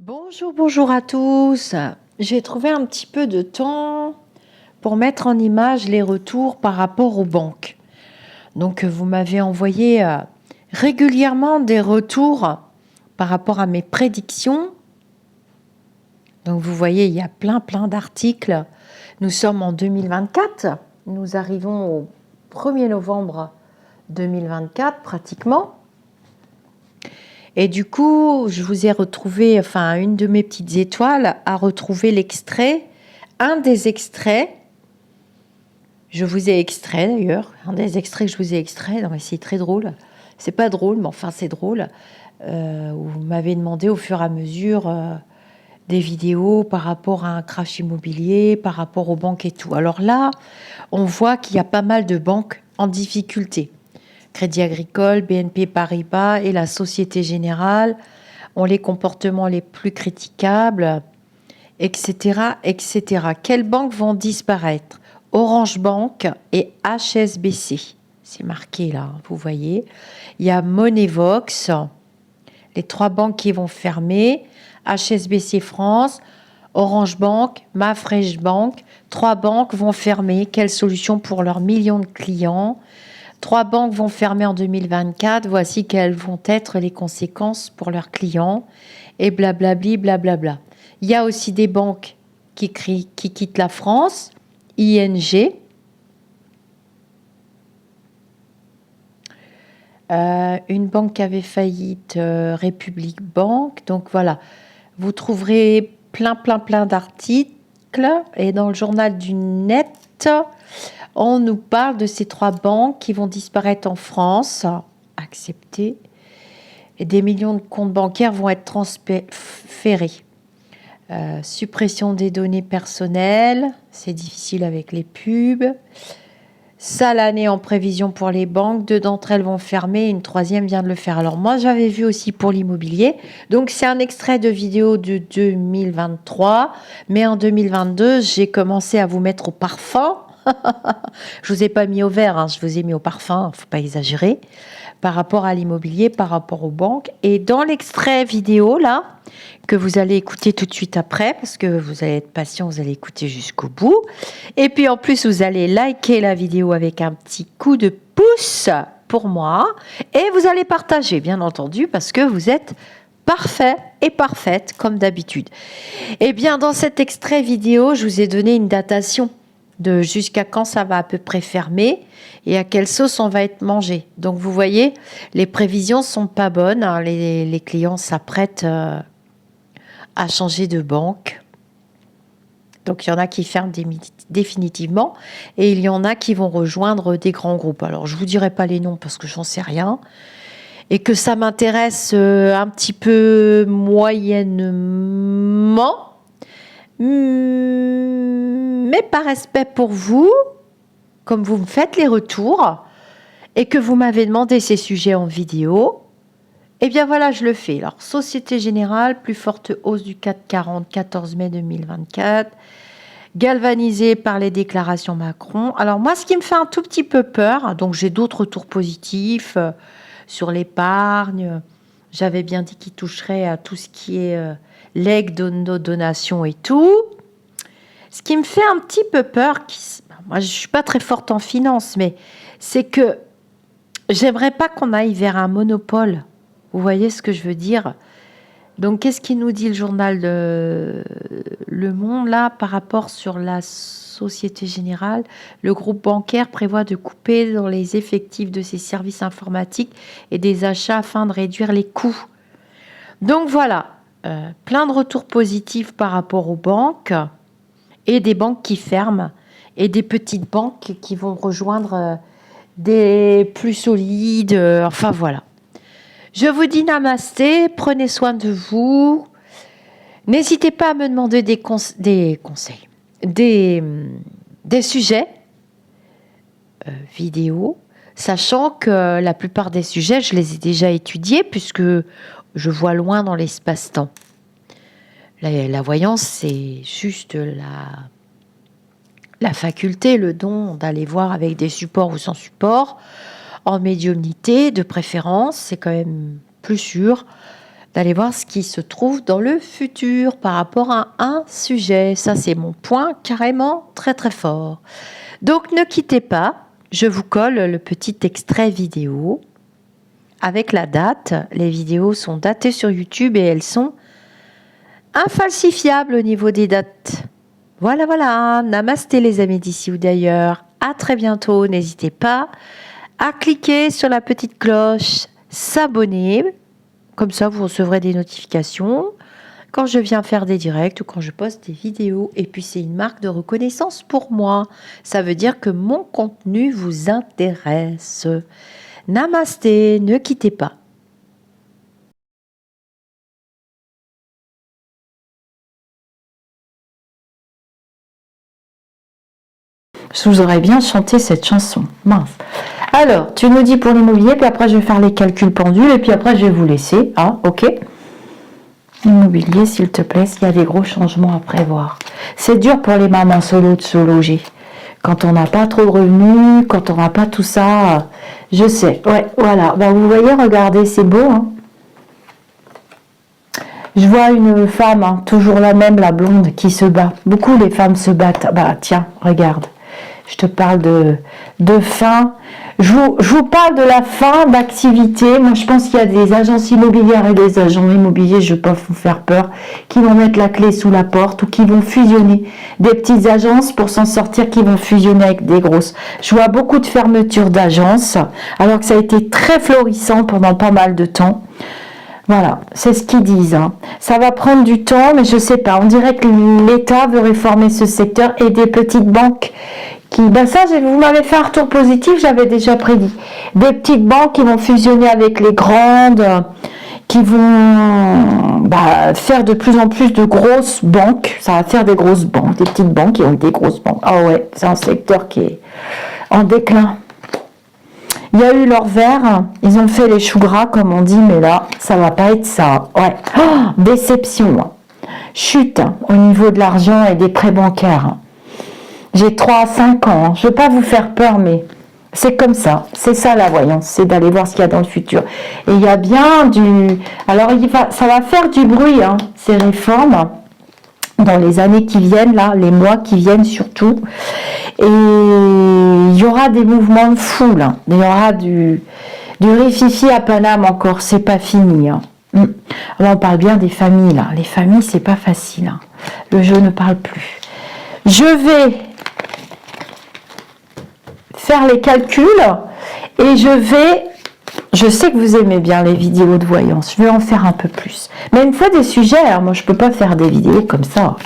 Bonjour, bonjour à tous. J'ai trouvé un petit peu de temps pour mettre en image les retours par rapport aux banques. Donc, vous m'avez envoyé régulièrement des retours par rapport à mes prédictions. Donc, vous voyez, il y a plein d'articles. Nous sommes en 2024. Nous arrivons au 1er novembre 2024 pratiquement. Et du coup, je vous ai retrouvé, enfin, une de mes petites étoiles a retrouvé l'extrait, un des extraits. Je vous ai extrait d'ailleurs, un des extraits que je vous ai extrait. Non, mais c'est très drôle. C'est pas drôle, mais enfin, c'est drôle. Vous m'avez demandé au fur et à mesure des vidéos par rapport à un crash immobilier, par rapport aux banques et tout. Alors là, on voit qu'il y a pas mal de banques en difficulté. Crédit Agricole, BNP Paribas et la Société Générale ont les comportements les plus critiquables, etc., etc. Quelles banques vont disparaître? Orange Bank et HSBC. C'est marqué là, vous voyez. Il y a Monevox, les 3 banques qui vont fermer. HSBC France, Orange Bank, Mafresh Bank. 3 banques vont fermer. Quelle solution pour leurs millions de clients? 3 banques vont fermer en 2024. Voici quelles vont être les conséquences pour leurs clients. Et blablabli, blablabla. Il y a aussi des banques qui quittent la France. ING. Une banque qui avait faillite, République Banque. Donc voilà, vous trouverez plein d'articles. Et dans le journal du net, on nous parle de ces 3 banques qui vont disparaître en France. Accepté. Et des millions de comptes bancaires vont être transférés. Suppression des données personnelles, c'est difficile avec les pubs. Sale année en prévision pour les banques, 2 d'entre elles vont fermer, une 3e vient de le faire. Alors moi j'avais vu aussi pour l'immobilier, donc c'est un extrait de vidéo de 2023, mais en 2022 j'ai commencé à vous mettre au parfum. Je vous ai pas mis au vert, hein, je vous ai mis au parfum, faut pas exagérer, par rapport à l'immobilier, par rapport aux banques. Et dans l'extrait vidéo là, que vous allez écouter tout de suite après, parce que vous allez être patient, vous allez écouter jusqu'au bout. Et puis en plus, vous allez liker la vidéo avec un petit coup de pouce pour moi. Et vous allez partager, bien entendu, parce que vous êtes parfait et parfaite, comme d'habitude. Eh bien, dans cet extrait vidéo, je vous ai donné une datation de jusqu'à quand ça va à peu près fermer et à quelle sauce on va être mangé. Donc, vous voyez, les prévisions sont pas bonnes, hein. Les clients s'apprêtent à changer de banque. Donc, il y en a qui ferment définitivement et il y en a qui vont rejoindre des grands groupes. Alors, je ne vous dirai pas les noms parce que j'en sais rien et que ça m'intéresse un petit peu moyennement. Mais par respect pour vous, comme vous me faites les retours et que vous m'avez demandé ces sujets en vidéo, eh bien voilà, je le fais. Alors, Société Générale, plus forte hausse du CAC 40, 14 mai 2024, galvanisée par les déclarations Macron. Alors moi, ce qui me fait un tout petit peu peur, donc j'ai d'autres retours positifs sur l'épargne. J'avais bien dit qu'il toucherait à tout ce qui est legs, donations et tout. Ce qui me fait un petit peu peur, moi je ne suis pas très forte en finance, mais c'est que j'aimerais pas qu'on aille vers un monopole. Vous voyez ce que je veux dire? Donc, qu'est-ce qui nous dit le journal de Le Monde, là, par rapport sur la Société Générale? Le groupe bancaire prévoit de couper dans les effectifs de ses services informatiques et des achats afin de réduire les coûts. Donc, voilà, plein de retours positifs par rapport aux banques et des banques qui ferment et des petites banques qui vont rejoindre des plus solides. Enfin, voilà. Je vous dis namasté, prenez soin de vous. N'hésitez pas à me demander des conseils, des sujets vidéo, sachant que la plupart des sujets, je les ai déjà étudiés puisque je vois loin dans l'espace-temps. La voyance, c'est juste la faculté, le don d'aller voir avec des supports ou sans support, en médiumnité de préférence, c'est quand même plus sûr. d'aller voir ce qui se trouve dans le futur par rapport à un sujet. Ça, c'est mon point carrément très très fort. Donc, ne quittez pas. Je vous colle le petit extrait vidéo avec la date. Les vidéos sont datées sur YouTube et elles sont infalsifiables au niveau des dates. Voilà, voilà. Namasté les amis d'ici ou d'ailleurs. À très bientôt. N'hésitez pas à cliquer sur la petite cloche, s'abonner. Comme ça, vous recevrez des notifications quand je viens faire des directs ou quand je poste des vidéos. Et puis, c'est une marque de reconnaissance pour moi. Ça veut dire que mon contenu vous intéresse. Namasté, ne quittez pas. Je vous aurais bien chanté cette chanson. Mince. Alors, tu nous dis pour l'immobilier, puis après je vais faire les calculs pendules, et puis après je vais vous laisser. Ah, ok. Immobilier, s'il te plaît, s'il y a des gros changements à prévoir. C'est dur pour les mamans solo de se loger. Quand on n'a pas trop de revenus, quand on n'a pas tout ça, je sais. Ouais, voilà. Ben, vous voyez, regardez, c'est beau. Hein. Je vois une femme, hein, toujours la même, la blonde, qui se bat. Beaucoup les femmes se battent. Bah tiens, regarde. Je te parle de fin. Je vous parle de la fin d'activité. Moi, je pense qu'il y a des agences immobilières et des agents immobiliers, je ne veux pas vous faire peur, qui vont mettre la clé sous la porte ou qui vont fusionner des petites agences pour s'en sortir, qui vont fusionner avec des grosses. Je vois beaucoup de fermetures d'agences, alors que ça a été très florissant pendant pas mal de temps. Voilà, c'est ce qu'ils disent. Hein. Ça va prendre du temps, mais je ne sais pas. On dirait que l'État veut réformer ce secteur et des petites banques qui... Ben ça, vous m'avez fait un retour positif, j'avais déjà prédit. Des petites banques qui vont fusionner avec les grandes, qui vont faire de plus en plus de grosses banques. Ça va faire des grosses banques, des petites banques qui ont des grosses banques. Ah ouais, c'est un secteur qui est en déclin. Il y a eu leur verre, ils ont fait les choux gras comme on dit, mais là, ça va pas être ça. Ouais. Oh, déception. Chute au niveau de l'argent et des prêts bancaires. J'ai 3 à 5 ans. Je ne veux pas vous faire peur, mais c'est comme ça. C'est ça la voyance, c'est d'aller voir ce qu'il y a dans le futur. Et il y a bien du... Alors, ça va faire du bruit, hein, ces réformes, dans les années qui viennent, là, les mois qui viennent surtout. Et il y aura des mouvements de foule. Hein. Il y aura du rififi à Paname encore. C'est pas fini. Hein. Là, on parle bien des familles. Là. Les familles, c'est pas facile. Hein. Le jeu ne parle plus. Je vais faire les calculs et je sais que vous aimez bien les vidéos de voyance, je vais en faire un peu plus. Mais une fois des sujets, alors moi je peux pas faire des vidéos comme ça.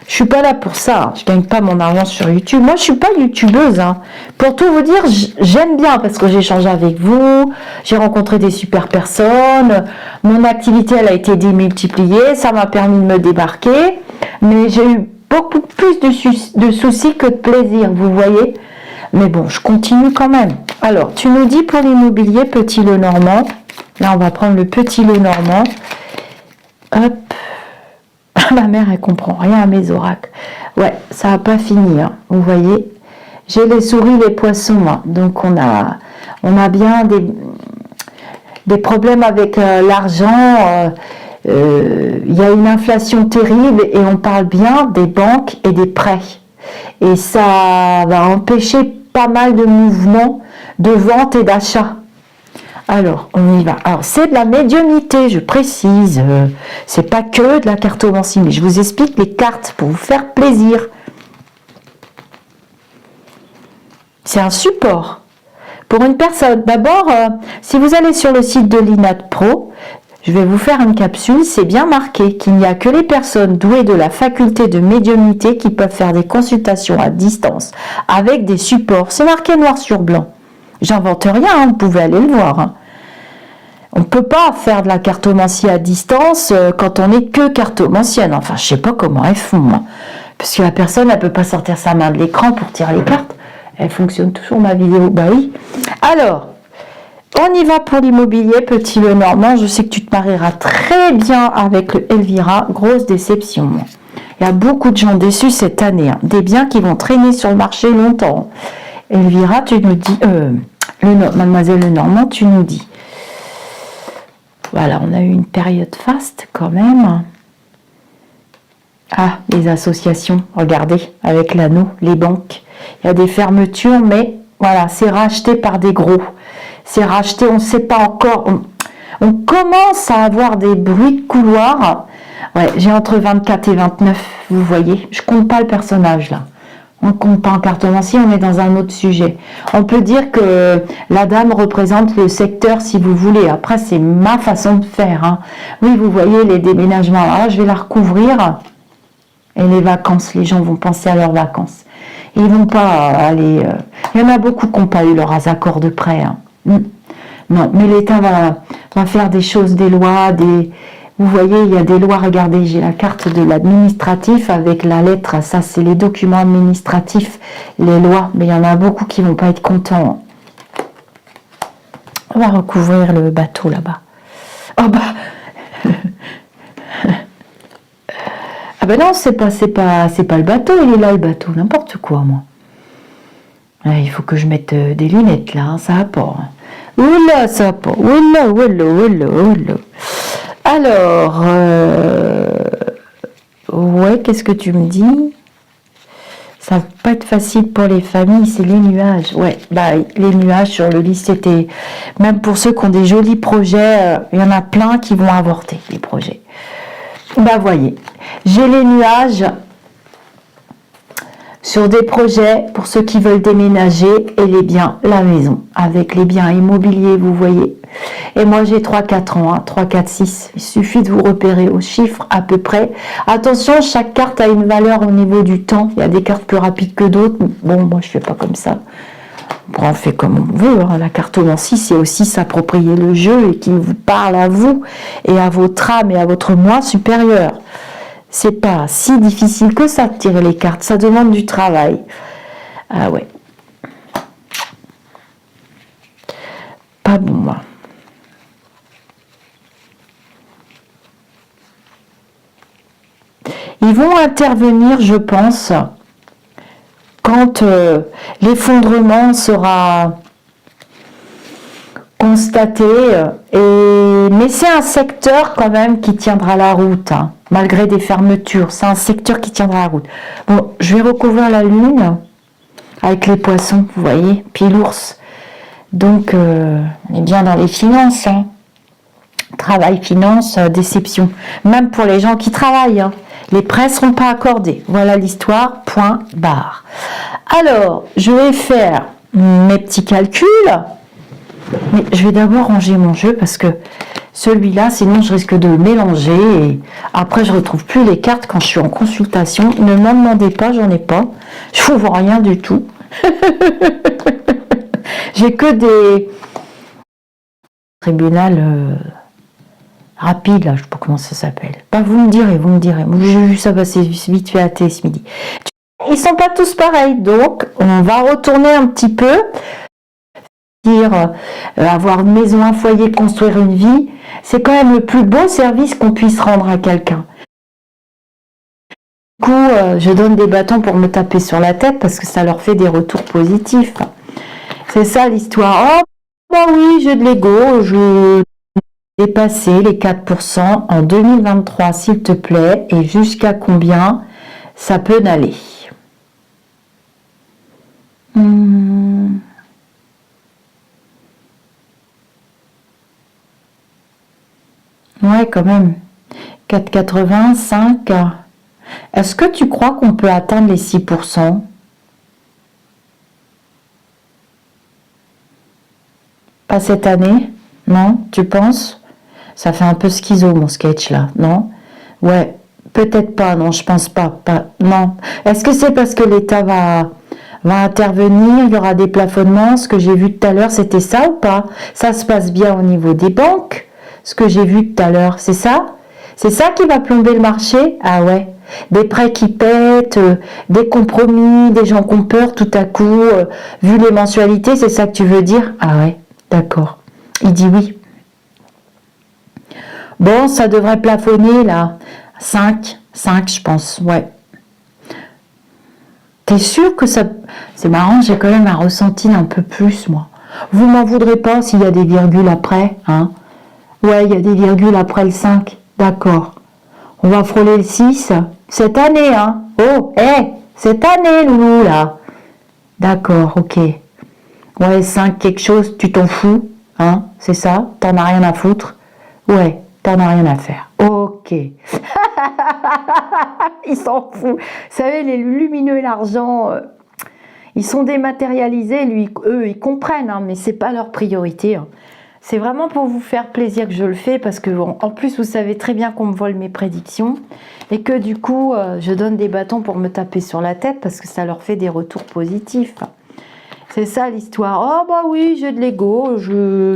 Je suis pas là pour ça, je gagne pas mon argent sur YouTube. Moi je suis pas youtubeuse. Hein. Pour tout vous dire, j'aime bien parce que j'ai échangé avec vous, j'ai rencontré des super personnes, mon activité elle a été démultipliée, ça m'a permis de me débarquer, mais j'ai eu beaucoup plus de soucis que de plaisir, vous voyez. Mais bon, je continue quand même. Alors, tu nous dis pour l'immobilier, petit Lenormand. Là, on va prendre le petit Lenormand. Hop. Ma mère, elle comprend rien à mes oracles. Ouais, ça n'a pas fini. Hein. Vous voyez, j'ai les souris, les poissons. Hein. Donc, on a bien des problèmes avec l'argent. Il y a une inflation terrible et on parle bien des banques et des prêts. Et ça va empêcher pas mal de mouvements de vente et d'achat. Alors, on y va. Alors, c'est de la médiumnité, je précise. C'est pas que de la cartomancie, mais je vous explique les cartes pour vous faire plaisir. C'est un support. Pour une personne, d'abord, si vous allez sur le site de l'INAT Pro, je vais vous faire une capsule, c'est bien marqué qu'il n'y a que les personnes douées de la faculté de médiumnité qui peuvent faire des consultations à distance avec des supports. C'est marqué noir sur blanc. J'invente rien, hein, vous pouvez aller le voir. Hein. On ne peut pas faire de la cartomancie à distance quand on n'est que cartomancienne. Enfin, je ne sais pas comment elles font. Hein. Parce que la personne, elle ne peut pas sortir sa main de l'écran pour tirer les cartes. Elle fonctionne toujours, ma vidéo. Bah oui. Alors... on y va pour l'immobilier, petit Lenormand. Je sais que tu te marieras très bien avec le Elvira. Grosse déception. Il y a beaucoup de gens déçus cette année. Hein. Des biens qui vont traîner sur le marché longtemps. Elvira, tu nous dis... mademoiselle Lenormand, tu nous dis... Voilà, on a eu une période faste quand même. Ah, les associations, regardez, avec l'anneau, les banques. Il y a des fermetures, mais voilà, c'est racheté par des gros. C'est racheté, on ne sait pas encore. On commence à avoir des bruits de couloir. Ouais, j'ai entre 24 et 29, vous voyez. Je compte pas le personnage là. On compte pas en cartomancie, on est dans un autre sujet. On peut dire que la dame représente le secteur si vous voulez. Après, c'est ma façon de faire. Hein. Oui, vous voyez les déménagements. Alors là, je vais la recouvrir. Et les vacances, les gens vont penser à leurs vacances. Ils vont pas aller... Il y en a beaucoup qui n'ont pas eu leurs accords de prêt. Hein. Non, mais l'État va faire des choses, des lois, des... Vous voyez, il y a des lois, regardez, j'ai la carte de l'administratif avec la lettre, ça c'est les documents administratifs, les lois, mais il y en a beaucoup qui vont pas être contents. On va recouvrir le bateau là-bas. Oh bah ah ben non, c'est pas le bateau, il est là le bateau, n'importe quoi moi. Ah, il faut que je mette des lunettes là, hein, ça va pas. Oula, ça va pas. Oula, oula, oula, oula. Alors, ouais, qu'est-ce que tu me dis? Ça va pas être facile pour les familles, c'est les nuages. Ouais, bah les nuages sur le lit, c'était... Même pour ceux qui ont des jolis projets, il y en a plein qui vont avorter, les projets. Bah voyez, j'ai les nuages sur des projets pour ceux qui veulent déménager et les biens, la maison, avec les biens immobiliers, vous voyez. Et moi, j'ai 3-4 ans, hein, 3-4-6. Il suffit de vous repérer au chiffre à peu près. Attention, chaque carte a une valeur au niveau du temps. Il y a des cartes plus rapides que d'autres. Bon, moi, je ne fais pas comme ça. Bon, on fait comme on veut. Hein. La cartomancie, c'est aussi s'approprier le jeu et qui vous parle à vous et à votre âme et à votre moi supérieur. C'est pas si difficile que ça de tirer les cartes. Ça demande du travail. Ah ouais. Pas bon, moi. Ils vont intervenir, je pense, quand l'effondrement sera constaté. Mais c'est un secteur quand même qui tiendra la route, hein, malgré des fermetures. C'est un secteur qui tiendra la route. Bon, je vais recouvrir la lune avec les poissons, vous voyez, puis l'ours. Donc, on est bien dans les finances. Hein. Travail, finance, déception. Même pour les gens qui travaillent. Hein. Les prêts ne seront pas accordés. Voilà l'histoire, point, barre. Alors, je vais faire mes petits calculs. Mais je vais d'abord ranger mon jeu parce que celui-là, sinon je risque de le mélanger. Et après, je ne retrouve plus les cartes quand je suis en consultation. Ne m'en demandez pas, j'en ai pas. Je ne vois rien du tout. J'ai que des tribunal rapide, là, je ne sais pas comment ça s'appelle. Bah, vous me direz. J'ai vu ça passer vite fait à télé ce midi. Ils sont pas tous pareils, donc on va retourner un petit peu. Avoir une maison, un foyer, construire une vie, c'est quand même le plus beau service qu'on puisse rendre à quelqu'un. Du coup, je donne des bâtons pour me taper sur la tête parce que ça leur fait des retours positifs. C'est ça l'histoire. Oh, bah oui, j'ai de l'ego, je vais dépasser les 4% en 2023, s'il te plaît, et jusqu'à combien ça peut aller. Ouais, quand même. 4,80, 5. Est-ce que tu crois qu'on peut atteindre les 6%? Pas cette année? Non, tu penses? Ça fait un peu schizo mon sketch là, non? Ouais, peut-être pas, non, je pense pas. Non. Est-ce que c'est parce que l'État va intervenir, il y aura des plafonnements? Ce que j'ai vu tout à l'heure, c'était ça ou pas? Ça se passe bien au niveau des banques? Ce que j'ai vu tout à l'heure, c'est ça? C'est ça qui va plomber le marché? Ah ouais. Des prêts qui pètent, des compromis, des gens qui ont peur tout à coup, vu les mensualités, c'est ça que tu veux dire? Ah ouais, d'accord. Il dit oui. Bon, ça devrait plafonner là. 5, je pense, ouais. T'es sûr que ça... C'est marrant, j'ai quand même un ressenti un peu plus, moi. Vous m'en voudrez pas s'il y a des virgules après, hein? Ouais, il y a des virgules après le 5. D'accord. On va frôler le 6. Cette année, hein. Oh, cette année, Loulou, là. D'accord, ok. Ouais, 5 quelque chose, tu t'en fous, hein, c'est ça? T'en as rien à foutre? Ouais, t'en as rien à faire. Ok. Ils s'en foutent. Vous savez, les lumineux et l'argent, ils sont dématérialisés, eux, ils comprennent, hein, mais c'est pas leur priorité, hein. C'est vraiment pour vous faire plaisir que je le fais, parce que en plus, vous savez très bien qu'on me vole mes prédictions, et que du coup, je donne des bâtons pour me taper sur la tête, parce que ça leur fait des retours positifs. C'est ça l'histoire. Oh bah oui, j'ai de l'ego,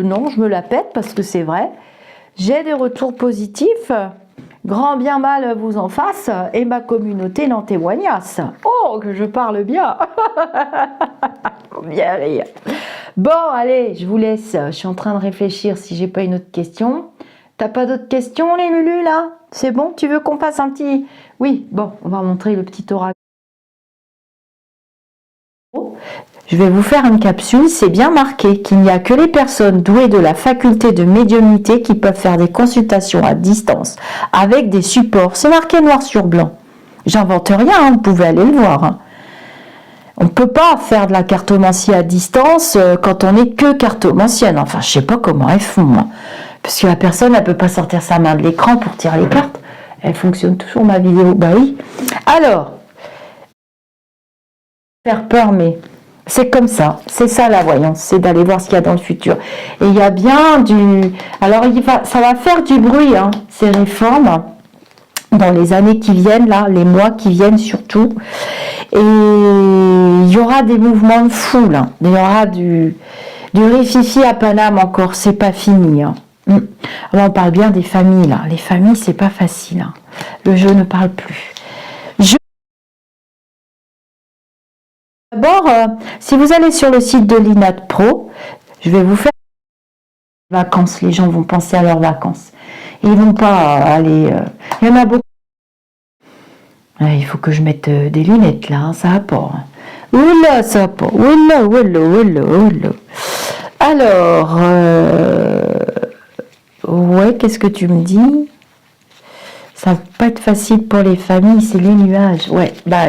non, je me la pète parce que c'est vrai. J'ai des retours positifs, grand bien mal vous en fasse, et ma communauté n'en témoignasse. Oh, que je parle bien. Bien rire. Bon, allez, je vous laisse. Je suis en train de réfléchir si j'ai pas une autre question. T'as pas d'autres questions, les Lulu, là? C'est bon? Tu veux qu'on fasse un petit... Oui, bon, on va montrer le petit oracle. Je vais vous faire une capsule, c'est bien marqué qu'il n'y a que les personnes douées de la faculté de médiumnité qui peuvent faire des consultations à distance avec des supports. C'est marqué noir sur blanc. J'invente rien, hein, vous pouvez aller le voir, hein. On ne peut pas faire de la cartomancie à distance quand on n'est que cartomancienne. Enfin, je ne sais pas comment elles font, hein. Parce que la personne, elle ne peut pas sortir sa main de l'écran pour tirer les cartes. Elle fonctionne toujours, ma vidéo. Bah oui. Alors, faire peur, mais... c'est comme ça, c'est ça la voyance, c'est d'aller voir ce qu'il y a dans le futur. Et il y a bien du... Alors, ça va faire du bruit, hein, ces réformes, dans les années qui viennent, là, les mois qui viennent surtout. Et il y aura des mouvements de foule, hein. Il y aura du rififi à Paname encore, c'est pas fini, hein. Alors, on parle bien des familles, là. Les familles, c'est pas facile, hein. Le jeu ne parle plus. D'abord, si vous allez sur le site de l'INAT Pro, je vais vous faire des vacances. Les gens vont penser à leurs vacances. Ils ne vont pas aller... il y en a beaucoup. Il faut que je mette des lunettes là, hein, ça va pas. Oula, ça va pas. Oula, oula, oula, oula. Alors, ouais, qu'est-ce que tu me dis? Ça va pas être facile pour les familles, c'est les nuages. Ouais, bah...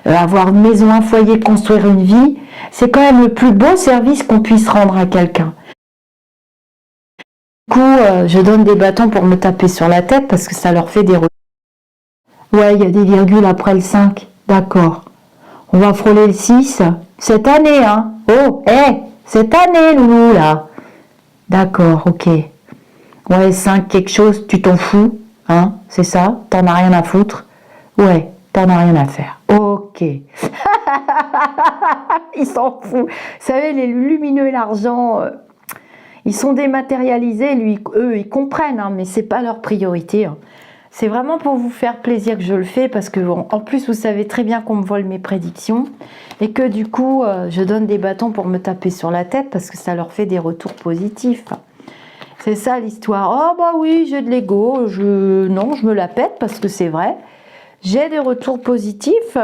avoir une maison, un foyer, construire une vie, c'est quand même le plus beau service qu'on puisse rendre à quelqu'un. Du coup, je donne des bâtons pour me taper sur la tête parce que ça leur fait des retours. Ouais, il y a des virgules après le 5. D'accord. On va frôler le 6. Cette année, hein. Oh, cette année, Loulou, là. D'accord, ok. Ouais, 5 quelque chose, tu t'en fous, hein, c'est ça? T'en as rien à foutre? Ouais, t'en as rien à faire. Ok. Ils s'en foutent. Vous savez, les lumineux et l'argent, ils sont dématérialisés, eux, ils comprennent, hein, mais c'est pas leur priorité, hein. C'est vraiment pour vous faire plaisir que je le fais, parce que en plus, vous savez très bien qu'on me vole mes prédictions, et que du coup, je donne des bâtons pour me taper sur la tête, parce que ça leur fait des retours positifs. C'est ça l'histoire. Oh bah oui, j'ai de l'ego, non, je me la pète parce que c'est vrai. J'ai des retours positifs,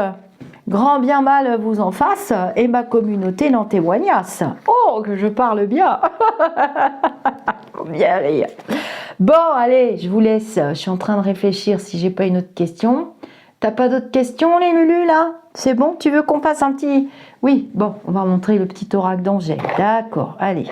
grand bien mal vous en fasse, et ma communauté n'en témoignasse. Oh, que je parle bien. Bien rire. Bon, allez, je vous laisse. Je suis en train de réfléchir si j'ai pas une autre question. T'as pas d'autres questions, les Lulu, là? C'est bon? Tu veux qu'on fasse un petit... Oui, bon, on va montrer le petit oracle d'Angèle. D'accord, allez.